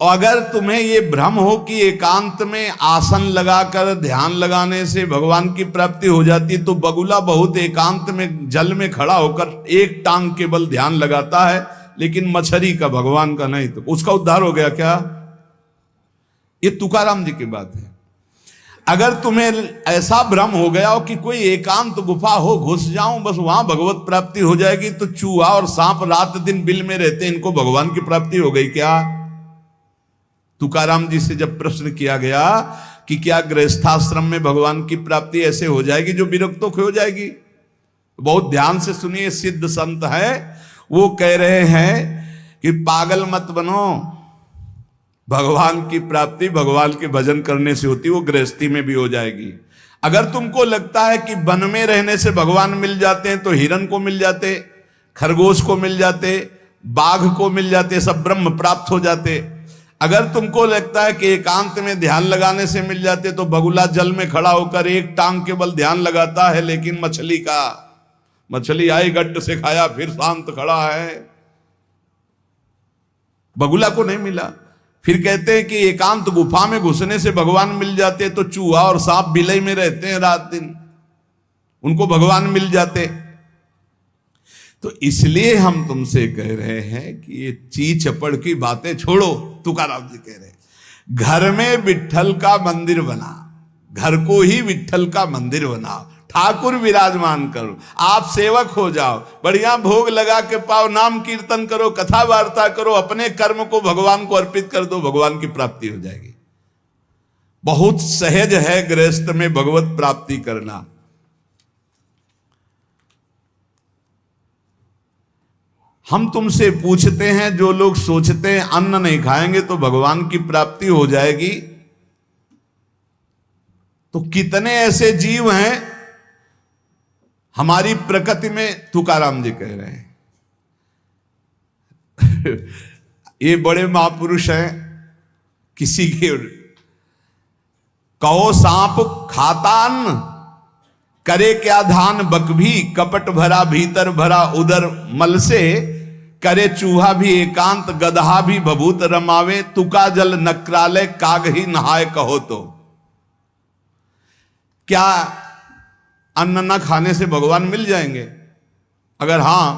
और अगर तुम्हें ये भ्रम हो कि एकांत में आसन लगाकर ध्यान लगाने से भगवान की प्राप्ति हो जाती, तो बगुला बहुत एकांत में जल में खड़ा होकर एक टांग केवल ध्यान लगाता है, लेकिन मछली का, भगवान का नहीं, तो उसका उद्धार हो गया क्या? ये तुकाराम जी की बात है। अगर तुम्हें ऐसा भ्रम हो गया हो कि कोई एकांत गुफा हो, घुस जाऊं बस वहां भगवत प्राप्ति हो जाएगी, तो चूहा और सांप रात दिन बिल में रहते हैं, इनको भगवान की प्राप्ति हो गई क्या? तुकाराम जी से जब प्रश्न किया गया कि क्या गृहस्थाश्रम में भगवान की प्राप्ति ऐसे हो जाएगी जो विरक्तों की हो जाएगी, बहुत ध्यान से सुनिए, सिद्ध संत है, वो कह रहे हैं कि पागल मत बनो, भगवान की प्राप्ति भगवान के भजन करने से होती, वो गृहस्थी में भी हो जाएगी। अगर तुमको लगता है कि वन में रहने से भगवान मिल जाते हैं, तो हिरण को मिल जाते, खरगोश को मिल जाते, बाघ को मिल जाते, सब ब्रह्म प्राप्त हो जाते। अगर तुमको लगता है कि एकांत में ध्यान लगाने से मिल जाते, तो बगुला जल में खड़ा होकर एक टांग केवल ध्यान लगाता है, लेकिन मछली आई गट्ट से खाया फिर शांत खड़ा है, बगुला को नहीं मिला। फिर कहते हैं कि एकांत गुफा में घुसने से भगवान मिल जाते, तो चूहा और सांप बिलई में रहते हैं रात दिन, उनको भगवान मिल जाते। तो इसलिए हम तुमसे कह रहे हैं कि ये ची चपड़ की बातें छोड़ो। तुकाराम जी कह रहे हैं घर में विट्ठल का मंदिर बना, घर को ही विट्ठल का मंदिर बनाओ, ठाकुर विराजमान करो, आप सेवक हो जाओ, बढ़िया भोग लगा के पाओ, नाम कीर्तन करो, कथा वार्ता करो, अपने कर्म को भगवान को अर्पित कर दो, भगवान की प्राप्ति हो जाएगी। बहुत सहज है गृहस्थ में भगवत प्राप्ति करना। हम तुमसे पूछते हैं, जो लोग सोचते हैं अन्न नहीं खाएंगे तो भगवान की प्राप्ति हो जाएगी, तो कितने ऐसे जीव हैं हमारी प्रकृति में? तुकाराम जी कह रहे हैं ये बड़े महापुरुष हैं, किसी के कहो सांप खाता अन्न, करे क्या धान बक भी, कपट भरा भीतर भरा उदर मल से, करे चूहा भी एकांत गदहा भी भभूत रमावे, तुका जल नक्रालय काग ही नहाय कहो। तो क्या अन्न न खाने से भगवान मिल जाएंगे? अगर हां,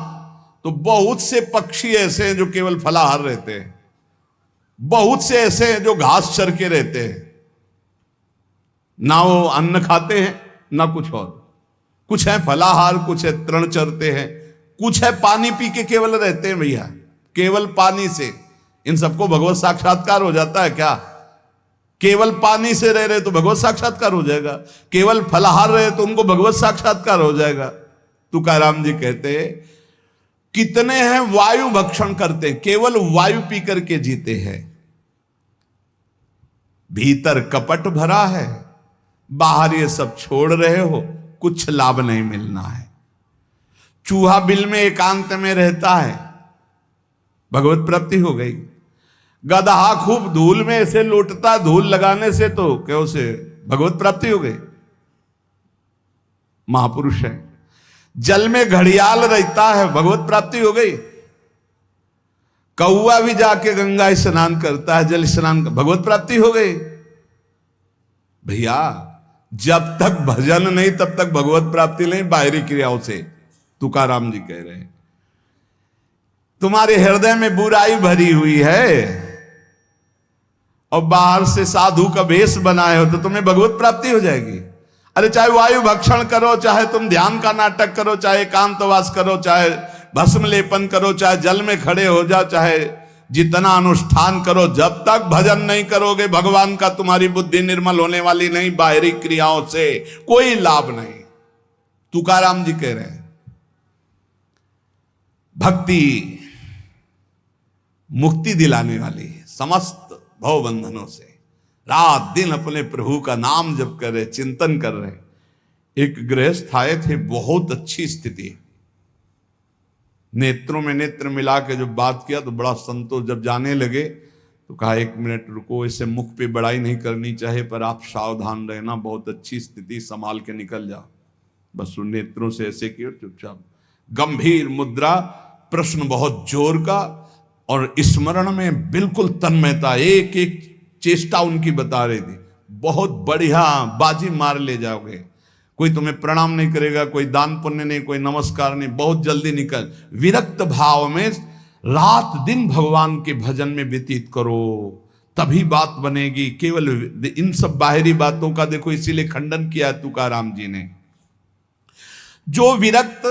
तो बहुत से पक्षी ऐसे हैं जो केवल फलाहार रहते हैं, बहुत से ऐसे हैं जो घास चर के रहते हैं, ना वो अन्न खाते हैं ना कुछ और, कुछ है फलाहार, कुछ है तृण चरते हैं, कुछ है पानी पी के केवल रहते हैं। भैया केवल पानी से इन सबको भगवत साक्षात्कार हो जाता है क्या? केवल पानी से रह रहे तो भगवत साक्षात्कार हो जाएगा, केवल फलाहार रहे तो उनको भगवत साक्षात्कार हो जाएगा। तुकाराम जी कहते हैं कितने हैं वायु भक्षण करते, केवल वायु पी करके जीते हैं, भीतर कपट भरा है, बाहर ये सब छोड़ रहे हो, कुछ लाभ नहीं मिलना है। चूहा बिल में एकांत में रहता है, भगवत प्राप्ति हो गई। गदहा खूब धूल में ऐसे लौटता, धूल लगाने से तो क्या उसे भगवत प्राप्ति हो गई, महापुरुष है। जल में घड़ियाल रहता है, भगवत प्राप्ति हो गई। कौआ भी जाके गंगा स्नान करता है, जल स्नान, भगवत प्राप्ति हो गई। भैया जब तक भजन नहीं तब तक भगवत प्राप्ति नहीं, बाहरी क्रियाओं से। तुकाराम जी कह रहे हैं तुम्हारे हृदय में बुराई भरी हुई है और बाहर से साधु का भेष बनाए हो, तो तुम्हें भगवत प्राप्ति हो जाएगी। अरे चाहे वायु भक्षण करो, चाहे तुम ध्यान का नाटक करो, चाहे एकांतवास करो, चाहे भस्म लेपन करो, चाहे जल में खड़े हो जाओ, चाहे जितना अनुष्ठान करो, जब तक भजन नहीं करोगे भगवान का, तुम्हारी बुद्धि निर्मल होने वाली नहीं, बाहरी क्रियाओं से कोई लाभ नहीं। तुकाराम जी कह रहे हैं भक्ति मुक्ति दिलाने वाली है समस्त भव बंधनों से। रात दिन अपने प्रभु का नाम जप कर रहे, चिंतन कर रहे। एक गृहस्थ आए थे, बहुत अच्छी स्थिति, नेत्रों में नेत्र मिला के जब बात किया तो बड़ा संतोष। जब जाने लगे तो कहा 1 मिनट रुको, इसे मुख पे बड़ाई नहीं करनी चाहिए, पर आप सावधान रहना, बहुत अच्छी स्थिति, संभाल के निकल जाओ। बस उन नेत्रों से ऐसे किया, चुपचाप गंभीर मुद्रा, प्रश्न बहुत जोर का, और स्मरण में बिल्कुल तन्मयता, एक एक चेष्टा उनकी बता रही थी। बहुत बढ़िया बाजी मार ले जाओगे, कोई तुम्हें प्रणाम नहीं करेगा, कोई दान पुण्य नहीं, कोई नमस्कार नहीं, बहुत जल्दी निकल। विरक्त भाव में रात दिन भगवान के भजन में व्यतीत करो, तभी बात बनेगी। केवल इन सब बाहरी बातों का देखो, इसीलिए खंडन किया तुकाराम जी ने। जो विरक्त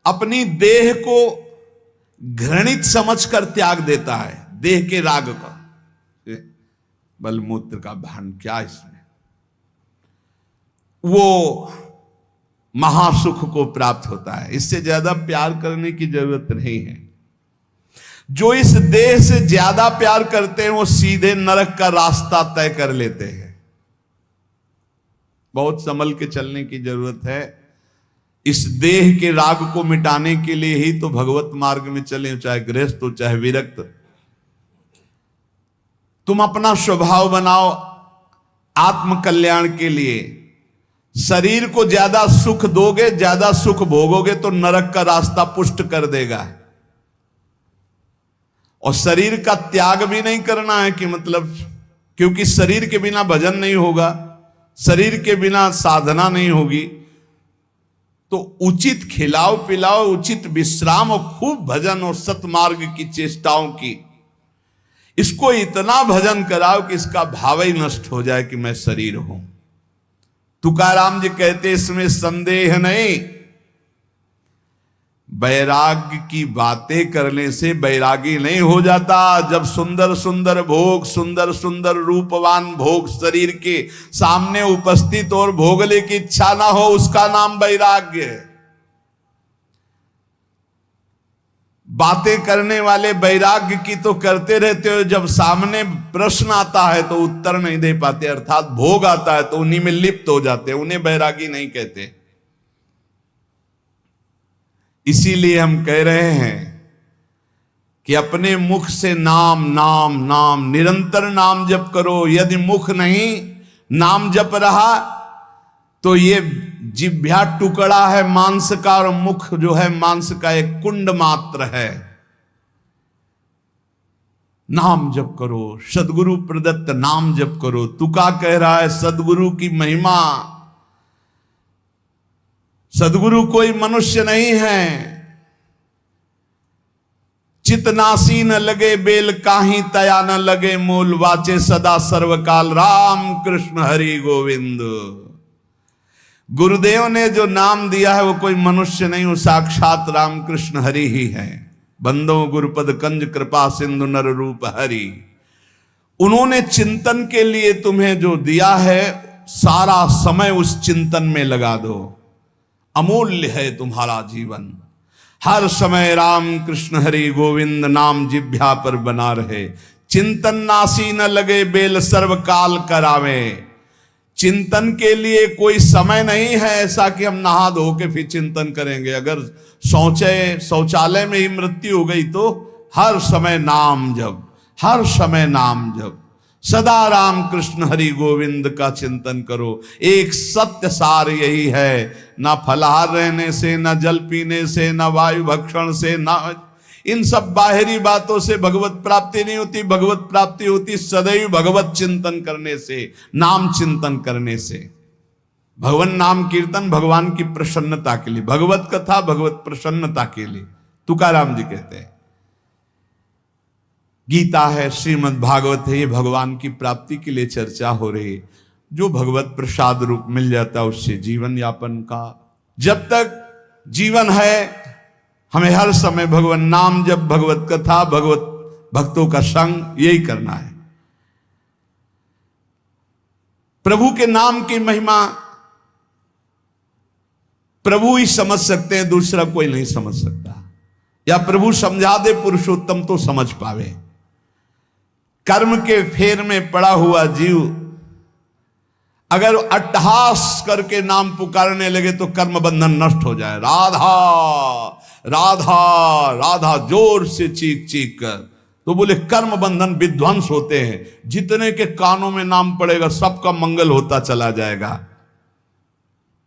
अपनी देह को घृणित समझकर त्याग देता है, देह के राग का, बलमूत्र का भान क्या इसमें, वो महासुख को प्राप्त होता है। इससे ज्यादा प्यार करने की जरूरत नहीं है। जो इस देह से ज्यादा प्यार करते हैं वो सीधे नरक का रास्ता तय कर लेते हैं। बहुत संभल के चलने की जरूरत है। इस देह के राग को मिटाने के लिए ही तो भगवत मार्ग में चले, चाहे गृहस्थ हो चाहे विरक्त। तुम अपना स्वभाव बनाओ आत्म कल्याण के लिए। शरीर को ज्यादा सुख दोगे, ज्यादा सुख भोगोगे तो नरक का रास्ता पुष्ट कर देगा। और शरीर का त्याग भी नहीं करना है कि मतलब, क्योंकि शरीर के बिना भजन नहीं होगा, शरीर के बिना साधना नहीं होगी। तो उचित खिलाओ पिलाओ, उचित विश्राम और खूब भजन और सतमार्ग की चेष्टाओं की। इसको इतना भजन कराओ कि इसका भाव ही नष्ट हो जाए कि मैं शरीर हूं। तुकाराम जी कहते इसमें संदेह नहीं। वैराग्य की बातें करने से वैरागी नहीं हो जाता। जब सुंदर सुंदर भोग, सुंदर सुंदर रूपवान भोग शरीर के सामने उपस्थित और भोगने की इच्छा ना हो, उसका नाम वैराग्य है। बातें करने वाले वैराग्य की तो करते रहते हो, जब सामने प्रश्न आता है तो उत्तर नहीं दे पाते, अर्थात भोग आता है तो उन्हीं में लिप्त हो जाते, उन्हें वैरागी नहीं कहते। इसीलिए हम कह रहे हैं कि अपने मुख से नाम नाम नाम, निरंतर नाम जप करो। यदि मुख नहीं नाम जप रहा तो ये जिह्वा टुकड़ा है मांस का, और मुख जो है मांस का एक कुंड मात्र है। नाम जप करो, सदगुरु प्रदत्त नाम जप करो। तुका कह रहा है सदगुरु की महिमा। सदगुरु कोई मनुष्य नहीं है। चितनासी न लगे बेल काहीं, तया न लगे मूल, वाचे सदा सर्वकाल राम कृष्ण हरि गोविंद। गुरुदेव ने जो नाम दिया है वो कोई मनुष्य नहीं, वो साक्षात राम कृष्ण हरि ही है। बंदो गुरुपद कंज कृपा सिंधु नर रूप हरि। उन्होंने चिंतन के लिए तुम्हें जो दिया है, सारा समय उस चिंतन में लगा दो। अमूल्य है तुम्हारा जीवन। हर समय राम कृष्ण हरि गोविंद नाम जिह्वा पर बना रहे। चिंतन नासी न लगे बेल सर्वकाल करावे। चिंतन के लिए कोई समय नहीं है ऐसा कि हम नहा धो के फिर चिंतन करेंगे। अगर शौचालय में ही मृत्यु हो गई तो हर समय नाम जप, हर समय नाम जप। सदा राम कृष्ण हरि गोविंद का चिंतन करो। एक सत्य सार यही है, ना फलाहार रहने से, ना जल पीने से, ना वायु भक्षण से, ना इन सब बाहरी बातों से भगवत प्राप्ति नहीं होती। भगवत प्राप्ति होती सदैव भगवत चिंतन करने से, नाम चिंतन करने से। भगवान नाम कीर्तन भगवान की प्रसन्नता के लिए, भगवत कथा भगवत प्रसन्नता के लिए। तुकाराम जी कहते हैं गीता है, श्रीमद् भागवत है, ये भगवान की प्राप्ति के लिए चर्चा हो रही है। जो भगवत प्रसाद रूप मिल जाता है उससे जीवन यापन का, जब तक जीवन है हमें हर समय भगवान नाम जप, भगवत कथा, भगवत भक्तों का संग, यही करना है। प्रभु के नाम की महिमा प्रभु ही समझ सकते हैं, दूसरा कोई नहीं समझ सकता। या प्रभु समझा दे पुरुषोत्तम तो समझ पावे। कर्म के फेर में पड़ा हुआ जीव अगर अट्टहास करके नाम पुकारने लगे तो कर्म बंधन नष्ट हो जाए। राधा राधा राधा जोर से चीख चीख कर, तो बोले कर्म बंधन विध्वंस होते हैं। जितने के कानों में नाम पड़ेगा सबका मंगल होता चला जाएगा।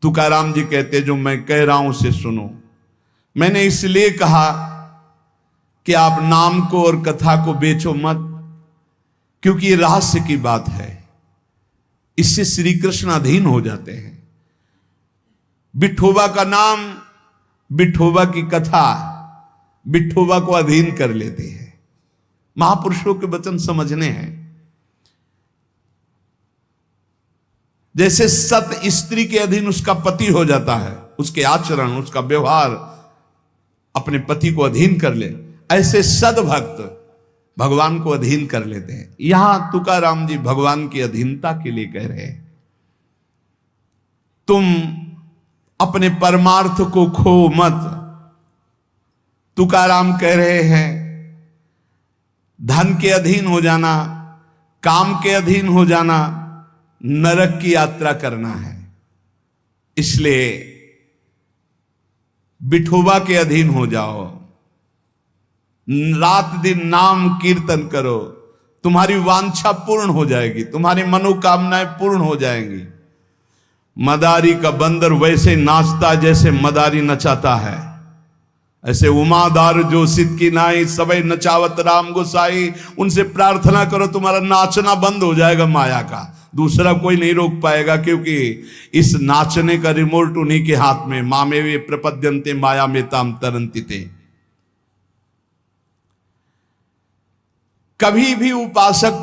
तुकाराम जी कहते जो मैं कह रहा हूं उसे सुनो। मैंने इसलिए कहा कि आप नाम को और कथा को बेचो मत, क्योंकि ये रहस्य की बात है। इससे श्री कृष्ण अधीन हो जाते हैं। विठोबा का नाम, विठोबा की कथा विठोबा को अधीन कर लेते हैं। महापुरुषों के वचन समझने हैं। जैसे सत स्त्री के अधीन उसका पति हो जाता है, उसके आचरण, उसका व्यवहार अपने पति को अधीन कर ले, ऐसे सद्भक्त भगवान को अधीन कर लेते हैं। यहां तुकाराम जी भगवान की अधीनता के लिए कह रहे हैं, तुम अपने परमार्थ को खो मत। तुकाराम कह रहे हैं धन के अधीन हो जाना, काम के अधीन हो जाना, नरक की यात्रा करना है। इसलिए विठोबा के अधीन हो जाओ, रात दिन नाम कीर्तन करो, तुम्हारी वांछा पूर्ण हो जाएगी, तुम्हारी मनोकामनाएं पूर्ण हो जाएंगी। मदारी का बंदर वैसे नाचता जैसे मदारी नचाता है, ऐसे उमादार जो सिद्ध की नाई सबई नचावत राम गोसाई। उनसे प्रार्थना करो, तुम्हारा नाचना बंद हो जाएगा माया का, दूसरा कोई नहीं रोक पाएगा, क्योंकि इस नाचने का रिमोट उन्हीं के हाथ में। मामे वे प्रपद्यन्ते माया में ताम तरंती थे। कभी भी उपासक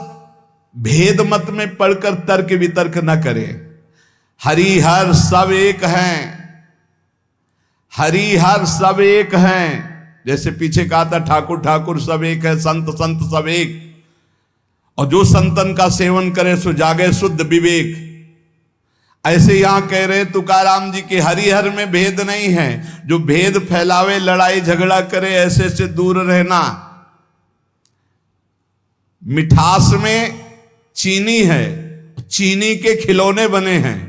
भेद मत में पढ़कर तर्क वितर्क न करे। हरि हर सब एक हैं, हरि हर सब एक हैं। जैसे पीछे कहा था ठाकुर ठाकुर सब एक है, संत संत सब एक। और जो संतन का सेवन करे सो जागे शुद्ध विवेक। ऐसे यहां कह रहे तुकाराम जी के हरिहर में भेद नहीं है। जो भेद फैलावे, लड़ाई झगड़ा करे, ऐसे से दूर रहना। मिठास में चीनी है, चीनी के खिलौने बने हैं।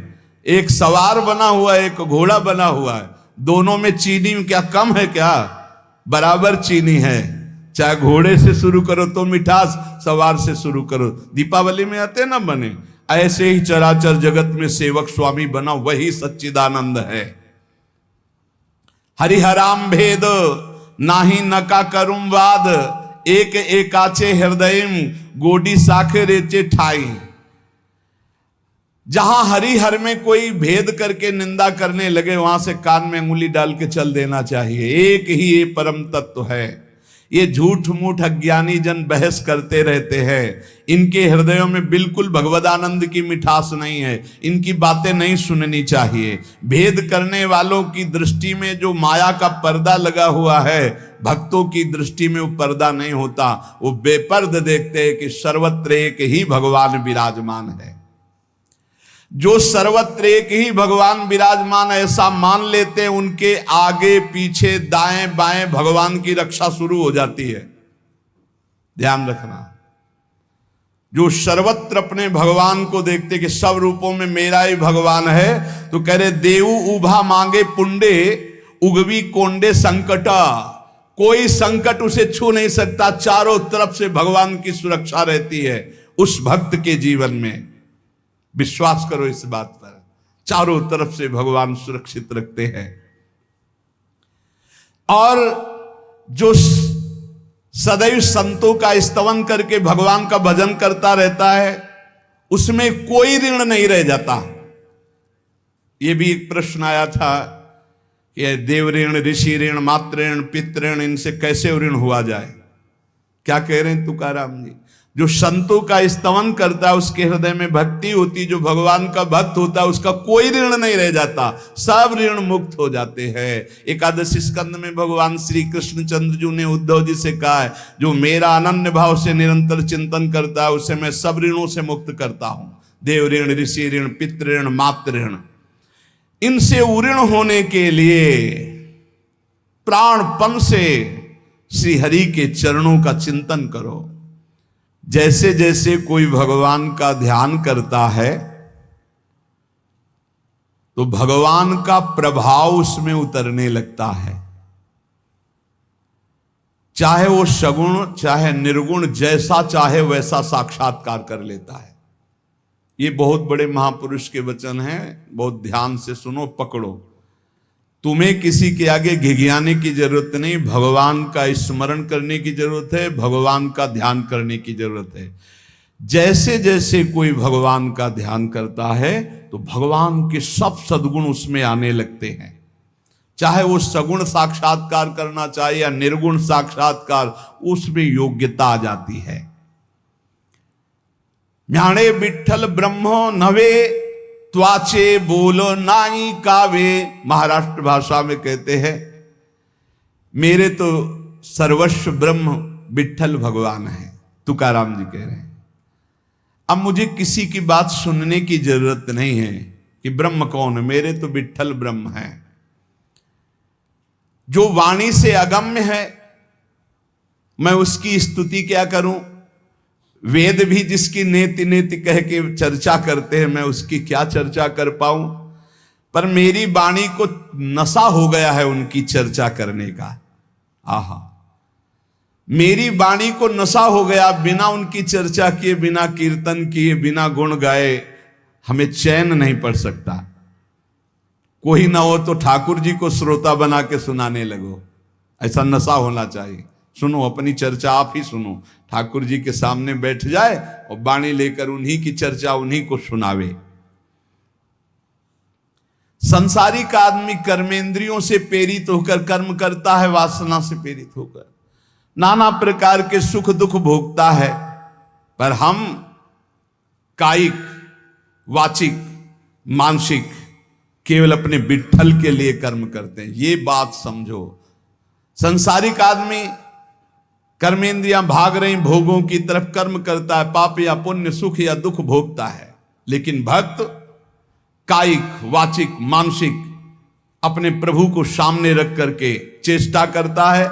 एक सवार बना हुआ है, एक घोड़ा बना हुआ है। दोनों में चीनी क्या कम है क्या? बराबर चीनी है। चाहे घोड़े से शुरू करो तो मिठास, सवार से शुरू करो। दीपावली में आते ना बने, ऐसे ही चराचर जगत में सेवक स्वामी बना, वही सच्चिदानंद है। हरिहराम भेद नाही नका करुम वाद, एक एकाचे हृदयम गोडी साखे रेचे ठाई। जहां हरिहर में कोई भेद करके निंदा करने लगे, वहां से कान में अंगुली डाल के चल देना चाहिए। एक ही ये परम तत्व है। ये झूठ मूठ अज्ञानी जन बहस करते रहते हैं। इनके हृदयों में बिल्कुल भगवदानंद की मिठास नहीं है। इनकी बातें नहीं सुननी चाहिए। भेद करने वालों की दृष्टि में जो माया का पर्दा लगा हुआ है, भक्तों की दृष्टि में वो पर्दा नहीं होता। वो बेपर्द देखते हैं कि सर्वत्र एक ही भगवान विराजमान है। जो सर्वत्र एक ही भगवान विराजमान ऐसा मान लेते हैं, उनके आगे पीछे दाएं बाएं भगवान की रक्षा शुरू हो जाती है। ध्यान रखना। जो सर्वत्र अपने भगवान को देखते कि सब रूपों में मेरा ही भगवान है, तो कह रहे देवु उभा मांगे पुंडे उगवी कोंडे संकटा। कोई संकट उसे छू नहीं सकता। चारों तरफ से भगवान की सुरक्षा रहती है उस भक्त के जीवन में। विश्वास करो इस बात पर, चारों तरफ से भगवान सुरक्षित रखते हैं। और जो सदैव संतों का स्तवन करके भगवान का भजन करता रहता है, उसमें कोई ऋण नहीं रह जाता। यह भी एक प्रश्न आया था कि देव ऋण, ऋषि ऋण, मातृ ऋण, पितृ ऋण, इनसे कैसे ऋण हुआ जाए। क्या कह रहे हैं तुकाराम जी? जो संतों का स्तवन करता है, उसके हृदय में भक्ति होती, जो भगवान का भक्त होता है, उसका कोई ऋण नहीं रह जाता। सब ऋण मुक्त हो जाते हैं। एकादशी स्कंद में भगवान श्री कृष्ण चंद्र जी ने उद्धव जी से कहा है, जो मेरा अनन्य भाव से निरंतर चिंतन करता है, उसे मैं सब ऋणों से मुक्त करता हूं। देव ऋण, ऋषि ऋण, पितृ ऋण, मातृ ऋण, इनसे उऋण होने के लिए प्राणपन से श्री हरि के चरणों का चिंतन करो। जैसे जैसे कोई भगवान का ध्यान करता है, तो भगवान का प्रभाव उसमें उतरने लगता है। चाहे वो सगुण चाहे निर्गुण, जैसा चाहे वैसा साक्षात्कार कर लेता है। ये बहुत बड़े महापुरुष के वचन हैं, बहुत ध्यान से सुनो, पकड़ो। तुम्हें किसी के आगे घिघियाने की जरूरत नहीं, भगवान का स्मरण करने की जरूरत है, भगवान का ध्यान करने की जरूरत है। जैसे जैसे कोई भगवान का ध्यान करता है तो भगवान के सब सद्गुण उसमें आने लगते हैं। चाहे वो सगुण साक्षात्कार करना चाहे या निर्गुण साक्षात्कार, उसमें योग्यता आ जाती है। ज्ञाने विठ्ठल ब्रह्मो नवे त्वाचे बोलो नाई कावे। महाराष्ट्र भाषा में कहते हैं मेरे तो सर्वस्व ब्रह्म विठ्ठल भगवान है, तुकाराम जी कह रहे हैं। अब मुझे किसी की बात सुनने की जरूरत नहीं है कि ब्रह्म कौन है, मेरे तो विठ्ठल ब्रह्म है। जो वाणी से अगम्य है मैं उसकी स्तुति क्या करूं, वेद भी जिसकी नेति नेति कह के चर्चा करते हैं मैं उसकी क्या चर्चा कर पाऊं। पर मेरी वाणी को नशा हो गया है उनकी चर्चा करने का। आहा, मेरी वाणी को नशा हो गया, बिना उनकी चर्चा किए, बिना कीर्तन किए, बिना गुण गाए हमें चैन नहीं पड़ सकता। कोई ना हो तो ठाकुर जी को श्रोता बना के सुनाने लगो, ऐसा नशा होना चाहिए। सुनो, अपनी चर्चा आप ही सुनो, ठाकुर जी के सामने बैठ जाए और वाणी लेकर उन्हीं की चर्चा उन्हीं को सुनावे। संसारिक आदमी कर्मेंद्रियों से प्रेरित होकर कर्म करता है, वासना से प्रेरित होकर नाना प्रकार के सुख दुख भोगता है। पर हम कायिक, वाचिक, मानसिक केवल अपने विठ्ठल के लिए कर्म करते हैं, ये बात समझो। संसारिक आदमी कर्मेंद्रियां भाग रही भोगों की तरफ, कर्म करता है, पाप या पुण्य, सुख या दुख भोगता है। लेकिन भक्त कायिक, वाचिक, मानसिक अपने प्रभु को सामने रख करके चेष्टा करता है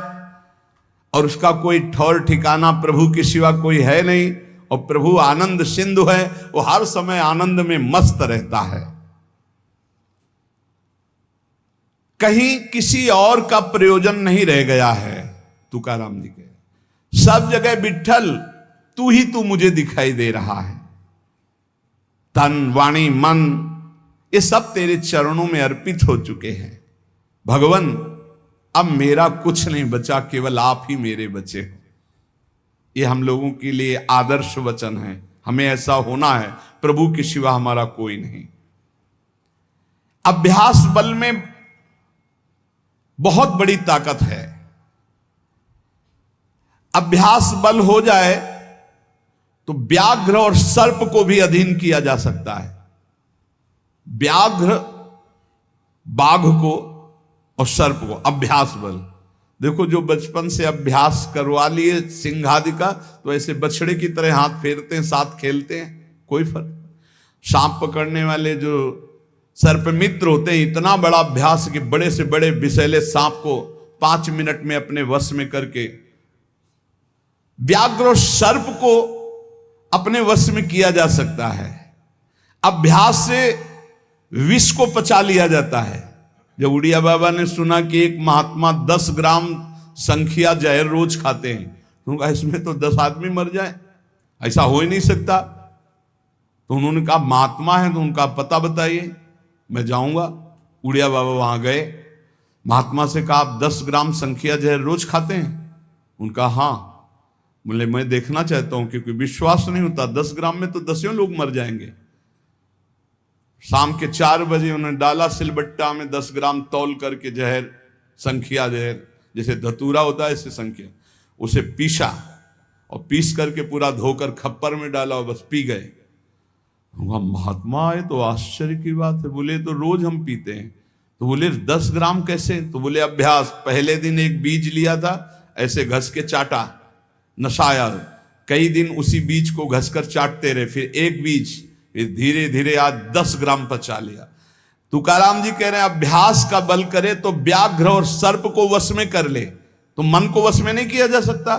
और उसका कोई ठौर ठिकाना प्रभु के सिवा कोई है नहीं। और प्रभु आनंद सिंधु है, वो हर समय आनंद में मस्त रहता है। कहीं किसी और का प्रयोजन नहीं रह गया है। तुकाराम जी के सब जगह विठ्ठल तू मुझे दिखाई दे रहा है। तन, वाणी, मन ये सब तेरे चरणों में अर्पित हो चुके हैं। भगवान अब मेरा कुछ नहीं बचा, केवल आप ही मेरे बचे हो। ये हम लोगों के लिए आदर्श वचन है, हमें ऐसा होना है। प्रभु के सिवा हमारा कोई नहीं। अभ्यास बल में बहुत बड़ी ताकत है। अभ्यास बल हो जाए तो व्याघ्र और सर्प को भी अधीन किया जा सकता है। व्याघ्र बाघ को और सर्प को अभ्यास बल। देखो, जो बचपन से अभ्यास करवा लिए सिंह आदि का, तो ऐसे बछड़े की तरह हाथ फेरते हैं, साथ खेलते हैं, कोई फर्क। सांप पकड़ने वाले जो सर्प मित्र होते हैं, इतना बड़ा अभ्यास कि बड़े से बड़े विषैले सांप को 5 मिनट में अपने वश में करके, व्याघ्र और सर्प को अपने वश में किया जा सकता है। अभ्यास से विष को पचा लिया जाता है। जब उड़िया बाबा ने सुना कि एक महात्मा 10 ग्राम संख्या जहर रोज खाते हैं, तो उनका इसमें तो 10 आदमी मर जाए, ऐसा हो ही नहीं सकता। तो उन्होंने कहा महात्मा है तो उनका पता बताइए, मैं जाऊंगा। उड़िया बाबा वहां गए, महात्मा से कहा आप 10 ग्राम संख्या जहर रोज खाते हैं? उनका हाँ। बोले मैं देखना चाहता हूं, क्योंकि विश्वास नहीं होता, 10 ग्राम में तो 10 लोग मर जाएंगे। शाम के 4 बजे उन्होंने डाला सिलबट्टा में 10 ग्राम तौल करके जहर, संख्या जहर, जैसे धतूरा होता है ऐसे संख्या, उसे पीसा और पीस करके पूरा धोकर खप्पर में डाला और बस पी गए। महात्मा आए तो आश्चर्य की बात है। बोले तो रोज हम पीते हैं। तो बोले 10 ग्राम कैसे? तो बोले अभ्यास, पहले दिन एक बीज लिया था, ऐसे घस के चाटा, नशाया, कई दिन उसी बीज को घसकर चाटते रहे, फिर एक बीज, फिर धीरे धीरे आज 10 ग्राम पचा लिया। तुकाराम जी कह रहे हैं अभ्यास का बल करे तो व्याघ्र और सर्प को वश में कर ले। तो मन को वश में नहीं किया जा सकता,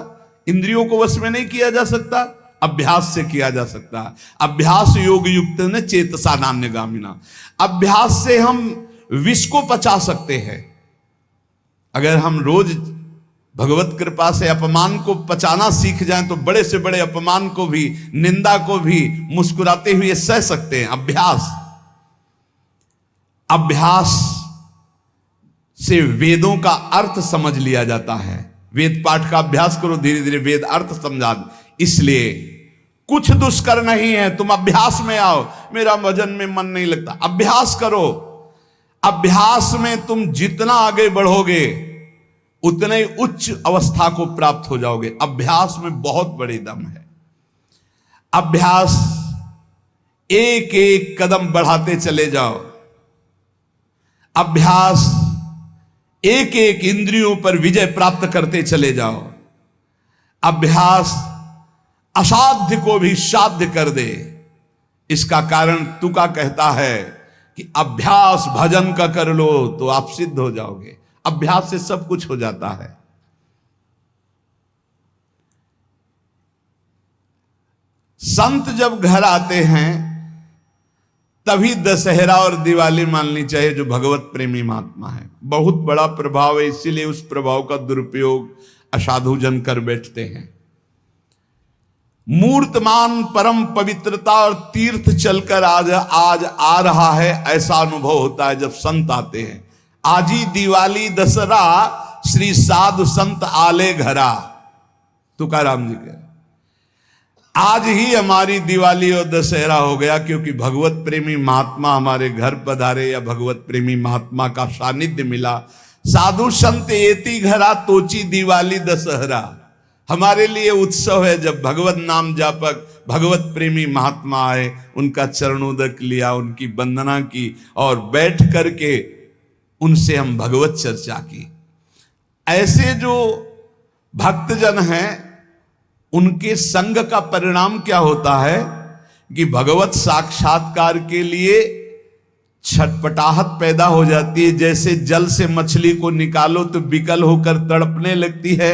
इंद्रियों को वश में नहीं किया जा सकता, अभ्यास से किया जा सकता है। अभ्यास योग युक्त ने चेतसा नान्यगामिना। अभ्यास से हम विष को पचा सकते हैं। अगर हम रोज भगवत कृपा से अपमान को पचाना सीख जाएं तो बड़े से बड़े अपमान को भी, निंदा को भी मुस्कुराते हुए सह सकते हैं। अभ्यास से वेदों का अर्थ समझ लिया जाता है। वेद पाठ का अभ्यास करो, धीरे धीरे वेद अर्थ समझा। इसलिए कुछ दुष्कर नहीं है, तुम अभ्यास में आओ। मेरा भजन में मन नहीं लगता, अभ्यास करो। अभ्यास में तुम जितना आगे बढ़ोगे उतने ही उच्च अवस्था को प्राप्त हो जाओगे। अभ्यास में बहुत बड़ी दम है। अभ्यास, एक एक कदम बढ़ाते चले जाओ। अभ्यास, एक एक इंद्रियों पर विजय प्राप्त करते चले जाओ। अभ्यास असाध्य को भी साध्य कर दे। इसका कारण तुका कहता है कि अभ्यास भजन का कर लो तो आप सिद्ध हो जाओगे। अभ्यास से सब कुछ हो जाता है। संत जब घर आते हैं तभी दशहरा और दिवाली माननी चाहिए, जो भगवत प्रेमी महात्मा है। बहुत बड़ा प्रभाव है, इसीलिए उस प्रभाव का दुरुपयोग असाधु जन कर बैठते हैं। मूर्तमान परम पवित्रता और तीर्थ चलकर आज आ रहा है, ऐसा अनुभव होता है जब संत आते हैं। आज ही दिवाली दशहरा श्री साधु संत आले घरा, तुकाराम जी कह, आज ही हमारी दिवाली और दशहरा हो गया, क्योंकि भगवत प्रेमी महात्मा हमारे घर पधारे या भगवत प्रेमी महात्मा का सानिध्य मिला। साधु संत एति घरा तोची दिवाली दशहरा। हमारे लिए उत्सव है जब भगवत नाम जापक भगवत प्रेमी महात्मा आए, उनका चरणोदक लिया, उनकी वंदना की और बैठ करके उनसे हम भगवत चर्चा की। ऐसे जो भक्तजन हैं उनके संग का परिणाम क्या होता है कि भगवत साक्षात्कार के लिए छटपटाहट पैदा हो जाती है। जैसे जल से मछली को निकालो तो विकल होकर तड़पने लगती है।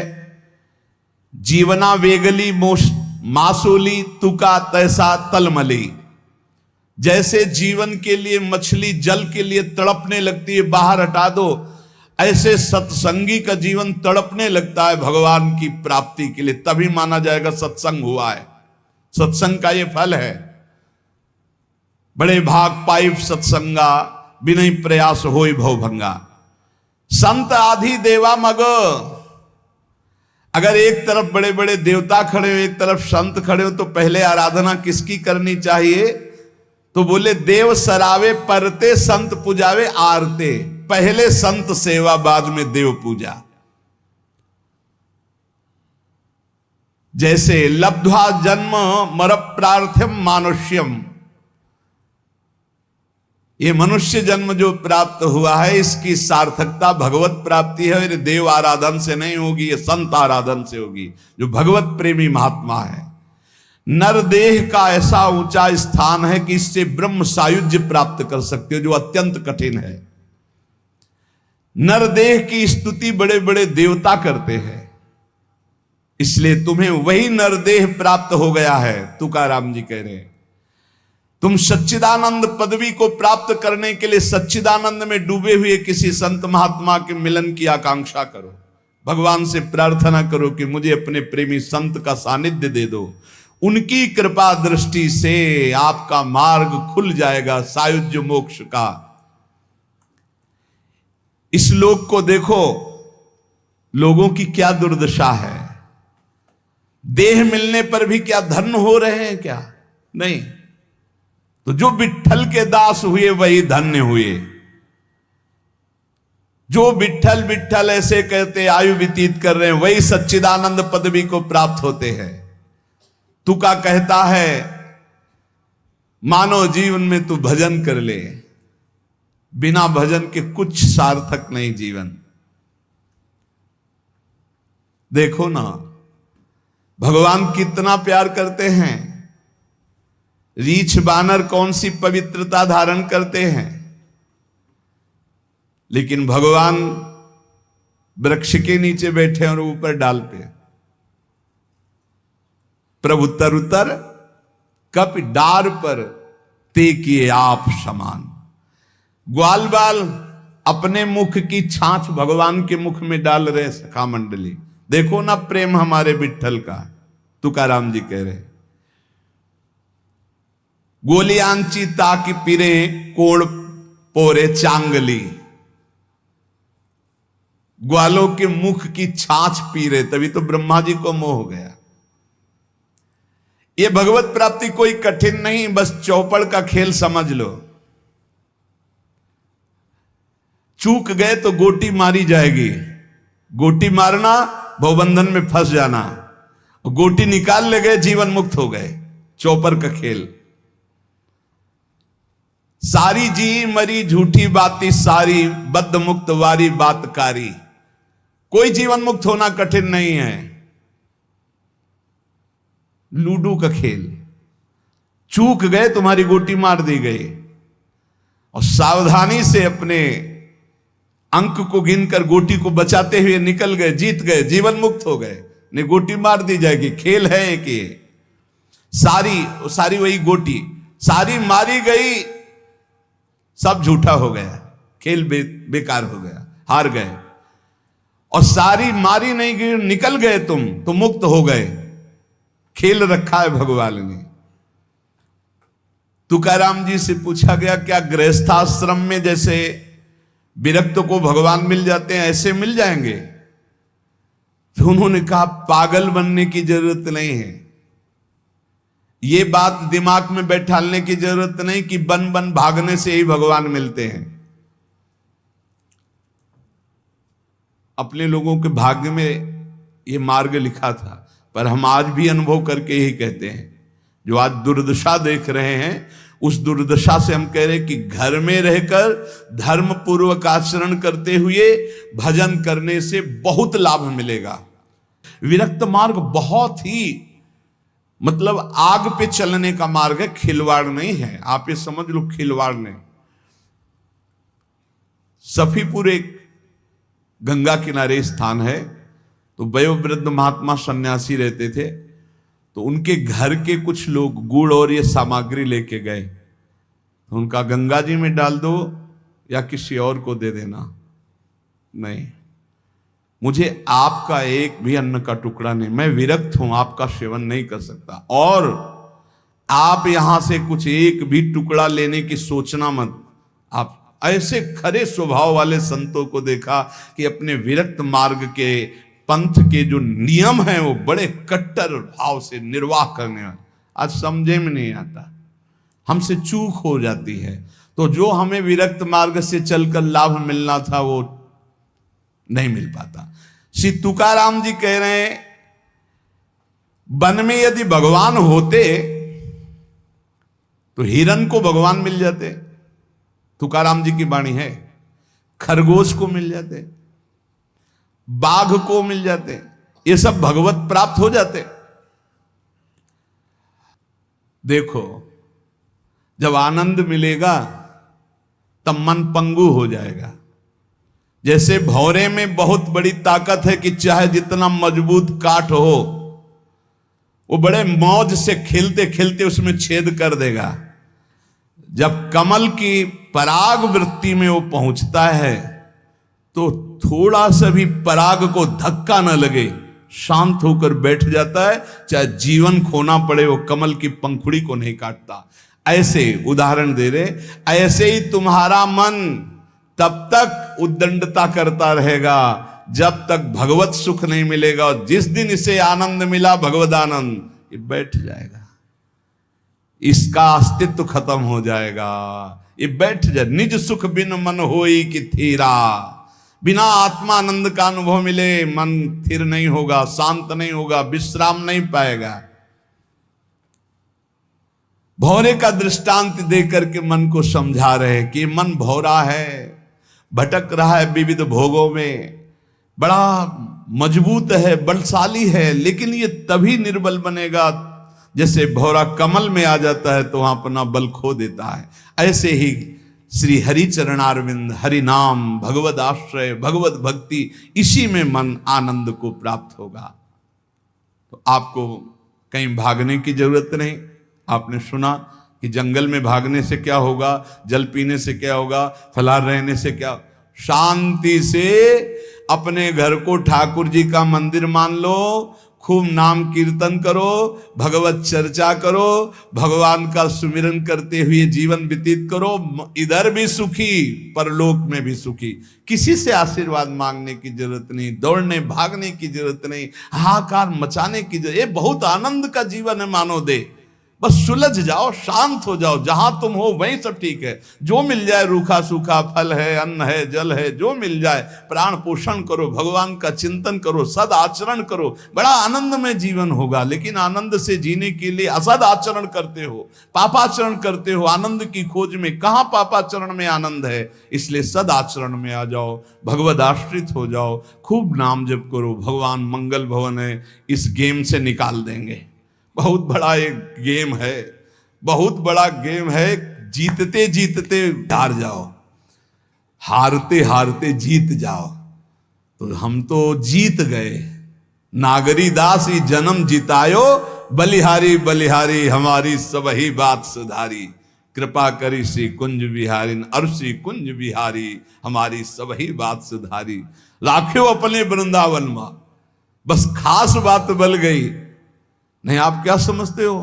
जीवना वेगली मासूली तुका तैसा तलमली। जैसे जीवन के लिए मछली जल के लिए तड़पने लगती है, बाहर हटा दो, ऐसे सत्संगी का जीवन तड़पने लगता है भगवान की प्राप्ति के लिए। तभी माना जाएगा सत्संग हुआ है। सत्संग का ये फल है। बड़े भाग पाइप सत्संगा, बिना प्रयास होई भवभंगा। संत आधि देवा मग। अगर एक तरफ बड़े बड़े देवता खड़े हो, एक तरफ संत खड़े हो, तो पहले आराधना किसकी करनी चाहिए? तो बोले देव सरावे परते संत पुजावे आरते। पहले संत सेवा, बाद में देव पूजा। जैसे लब्ध्वा जन्म मर प्रार्थ्यम मानुष्यम, ये मनुष्य जन्म जो प्राप्त हुआ है इसकी सार्थकता भगवत प्राप्ति है। ये देव आराधन से नहीं होगी, ये संत आराधन से होगी, जो भगवत प्रेमी महात्मा है। नरदेह का ऐसा ऊंचा स्थान है कि इससे ब्रह्म सायुज्य प्राप्त कर सकते हो, जो अत्यंत कठिन है। नरदेह की स्तुति बड़े बड़े देवता करते हैं, इसलिए तुम्हें वही नरदेह प्राप्त हो गया है। तुकाराम जी कह रहे हैं तुम सच्चिदानंद पदवी को प्राप्त करने के लिए सच्चिदानंद में डूबे हुए किसी संत महात्मा के मिलन की आकांक्षा करो। भगवान से प्रार्थना करो कि मुझे अपने प्रेमी संत का सानिध्य दे दो। उनकी कृपा दृष्टि से आपका मार्ग खुल जाएगा सायुज्य मोक्ष का। इस लोक को देखो, लोगों की क्या दुर्दशा है। देह मिलने पर भी क्या धन्य हो रहे हैं क्या? नहीं। तो जो विट्ठल के दास हुए वही धन्य हुए। जो विट्ठल विट्ठल ऐसे कहते आयु व्यतीत कर रहे हैं, वही सच्चिदानंद पदवी को प्राप्त होते हैं। तुका कहता है मानव जीवन में तू भजन कर ले, बिना भजन के कुछ सार्थक नहीं जीवन। देखो ना भगवान कितना प्यार करते हैं। रीछ बानर कौन सी पवित्रता धारण करते हैं, लेकिन भगवान वृक्ष के नीचे बैठे और ऊपर डाल पे। प्रभु तरुतर कप डार पर ते किए आप समान। ग्वाल बाल अपने मुख की छाछ भगवान के मुख में डाल रहे सखा मंडली। देखो ना प्रेम हमारे विट्ठल का। तुकाराम जी कह रहे गोलियांची ताकि पिरे कोड़ पोरे चांगली। ग्वालों के मुख की छाछ पी रहे, तभी तो ब्रह्मा जी को मोह हो गया। ये भगवत प्राप्ति कोई कठिन नहीं, बस चौपड़ का खेल समझ लो। चूक गए तो गोटी मारी जाएगी, गोटी मारना भवबंधन में फंस जाना, गोटी निकाल ले गए जीवन मुक्त हो गए। चौपर का खेल। सारी जी मरी झूठी बाती सारी, बद्ध मुक्त वारी बातकारी। कोई जीवन मुक्त होना कठिन नहीं है। लूडो का खेल, चूक गए तुम्हारी गोटी मार दी गई, और सावधानी से अपने अंक को गिनकर गोटी को बचाते हुए निकल गए, जीत गए, जीवन मुक्त हो गए। नहीं गोटी मार दी जाएगी, खेल है एक ये। सारी वही गोटी, सारी मारी गई, सब झूठा हो गया, खेल बेकार हो गया, हार गए। और सारी मारी नहीं गई, निकल गए तुम तो मुक्त हो गए। खेल रखा है भगवान ने। तुकाराम जी से पूछा गया, क्या गृहस्थाश्रम में जैसे विरक्त को भगवान मिल जाते हैं ऐसे मिल जाएंगे? तो उन्होंने कहा, पागल बनने की जरूरत नहीं है। ये बात दिमाग में बैठालने की जरूरत नहीं कि बन बन भागने से ही भगवान मिलते हैं। अपने लोगों के भाग्य में ये मार्ग लिखा था, पर हम आज भी अनुभव करके ही कहते हैं। जो आज दुर्दशा देख रहे हैं, उस दुर्दशा से हम कह रहे हैं कि घर में रहकर धर्म पूर्वक आचरण करते हुए भजन करने से बहुत लाभ मिलेगा। विरक्त मार्ग बहुत ही मतलब आग पे चलने का मार्ग है, खिलवाड़ नहीं है। आप ये समझ लो, खिलवाड़ नहीं। सफीपुर एक गंगा किनारे स्थान है, तो वयोवृद्ध महात्मा सन्यासी रहते थे। तो उनके घर के कुछ लोग गुड़ और ये सामग्री लेके गए, तो उनका गंगा जी में डाल दो या किसी और को दे देना। नहीं, मुझे आपका एक भी अन्न का टुकड़ा नहीं, मैं विरक्त हूं, आपका सेवन नहीं कर सकता। और आप यहां से कुछ एक भी टुकड़ा लेने की सोचना मत। आप ऐसे खरे स्वभाव वाले संतों को देखा कि अपने विरक्त मार्ग के पंथ के जो नियम हैं वो बड़े कट्टर भाव से निर्वाह करने वाले। आज समझे में नहीं आता, हमसे चूक हो जाती है। तो जो हमें विरक्त मार्ग से चलकर लाभ मिलना था वो नहीं मिल पाता। श्री तुकाराम जी कह रहे हैं, वन में यदि भगवान होते तो हिरण को भगवान मिल जाते। तुकाराम जी की वाणी है। खरगोश को मिल जाते, बाघ को मिल जाते, ये सब भगवत प्राप्त हो जाते। देखो, जब आनंद मिलेगा तब मन पंगु हो जाएगा। जैसे भौरे में बहुत बड़ी ताकत है कि चाहे जितना मजबूत काठ हो, वो बड़े मौज से खेलते खेलते उसमें छेद कर देगा। जब कमल की पराग वृत्ति में वो पहुंचता है तो थोड़ा सा भी पराग को धक्का न लगे, शांत होकर बैठ जाता है। चाहे जीवन खोना पड़े, वो कमल की पंखुड़ी को नहीं काटता। ऐसे उदाहरण दे रहे, ऐसे ही तुम्हारा मन तब तक उद्दंडता करता रहेगा जब तक भगवत सुख नहीं मिलेगा। और जिस दिन इसे आनंद मिला, भगवद आनंद, ये बैठ जाएगा, इसका अस्तित्व खत्म हो जाएगा, ये बैठ जाए। निज सुख बिन मन होई कि थीरा, बिना आत्मानंद का अनुभव मिले मन स्थिर नहीं होगा, शांत नहीं होगा, विश्राम नहीं पाएगा। भौरे का दृष्टांत देकर के मन को समझा रहे कि मन भौरा है, भटक रहा है विविध भोगों में, बड़ा मजबूत है, बलशाली है, लेकिन ये तभी निर्बल बनेगा जैसे भौरा कमल में आ जाता है तो वहां अपना बल खो देता है। ऐसे ही श्री हरि चरणारविंद, हरि नाम, भगवद आश्रय, भगवत भक्ति, इसी में मन आनंद को प्राप्त होगा। तो आपको कहीं भागने की जरूरत नहीं। आपने सुना कि जंगल में भागने से क्या होगा, जल पीने से क्या होगा, फलाहार रहने से क्या। शांति से अपने घर को ठाकुर जी का मंदिर मान लो, खूब नाम कीर्तन करो, भगवत चर्चा करो, भगवान का सुमिरन करते हुए जीवन व्यतीत करो। इधर भी सुखी, परलोक में भी सुखी। किसी से आशीर्वाद मांगने की जरूरत नहीं, दौड़ने भागने की जरूरत नहीं, हाहाकार मचाने की जरूरत। ये बहुत आनंद का जीवन है मानो दे। बस सुलझ जाओ, शांत हो जाओ, जहां तुम हो वहीं सब ठीक है। जो मिल जाए, रूखा सूखा फल है, अन्न है, जल है, जो मिल जाए प्राण पोषण करो, भगवान का चिंतन करो, सद आचरण करो, बड़ा आनंद में जीवन होगा। लेकिन आनंद से जीने के लिए असद आचरण करते हो, पापाचरण करते हो, आनंद की खोज में। कहां पापाचरण में आनंद है? इसलिए सद आचरण में आ जाओ, भगवद आश्रित हो जाओ, खूब नाम जप करो। भगवान मंगल भवन है, इस गेम से निकाल देंगे। बहुत बड़ा एक गेम है, बहुत बड़ा गेम है। जीतते जीतते हार जाओ, हारते हारते जीत जाओ। तो हम तो जीत गए। नागरी दास ही जन्म जितायो, बलिहारी बलिहारी हमारी सबही बात सुधारी। कृपा करी श्री कुंज बिहारी, और श्री कुंज बिहारी हमारी सबही बात सुधारी। राख्यो अपने वृंदावन मां, बस खास बात बल गई। नहीं, आप क्या समझते हो?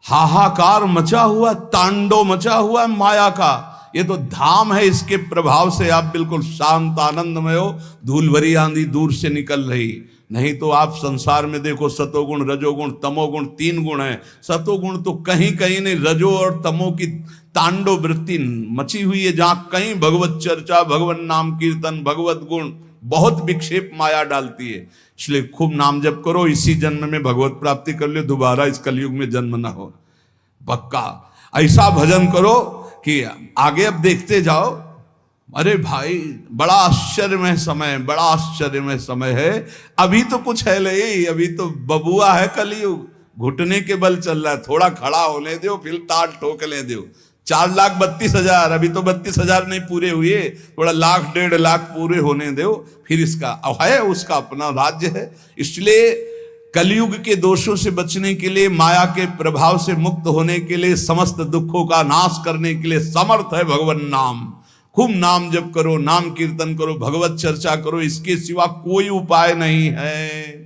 हाहाकार मचा हुआ, तांडव मचा हुआ है माया का। ये तो धाम है, इसके प्रभाव से आप बिल्कुल शांत आनंदमय हो। धूल भरी आंधी दूर से निकल रही। नहीं तो आप संसार में देखो, सतोगुण रजोगुण तमोगुण 3 गुण है। सतोगुण तो कहीं कहीं नहीं, रजो और तमो की तांडव वृत्ति मची हुई है। जहां कहीं भगवत चर्चा, भगवत नाम कीर्तन, भगवत गुण, बहुत विक्षेप माया डालती है। इसलिए खूब नाम जप करो, इसी जन्म में भगवत प्राप्ति कर लो, दोबारा इस कलयुग में जन्म ना हो। पक्का ऐसा भजन करो कि आगे अब देखते जाओ। अरे भाई, बड़ा आश्चर्यमय समय, बड़ा आश्चर्यमय समय है। अभी तो कुछ है नहीं, अभी तो बबुआ है कलयुग, घुटने के बल चल रहा है। थोड़ा खड़ा होने दो, फिर ताल ठोकने दो। 4,32,000, अभी तो 32,000 नहीं पूरे हुए, थोड़ा 1,00,000 1,50,000 पूरे होने दो, फिर इसका है, उसका अपना राज्य है। इसलिए कलयुग के दोषों से बचने के लिए, माया के प्रभाव से मुक्त होने के लिए, समस्त दुखों का नाश करने के लिए समर्थ है भगवान नाम। खूब नाम जप करो, नाम कीर्तन करो, भगवत चर्चा करो, इसके सिवा कोई उपाय नहीं है।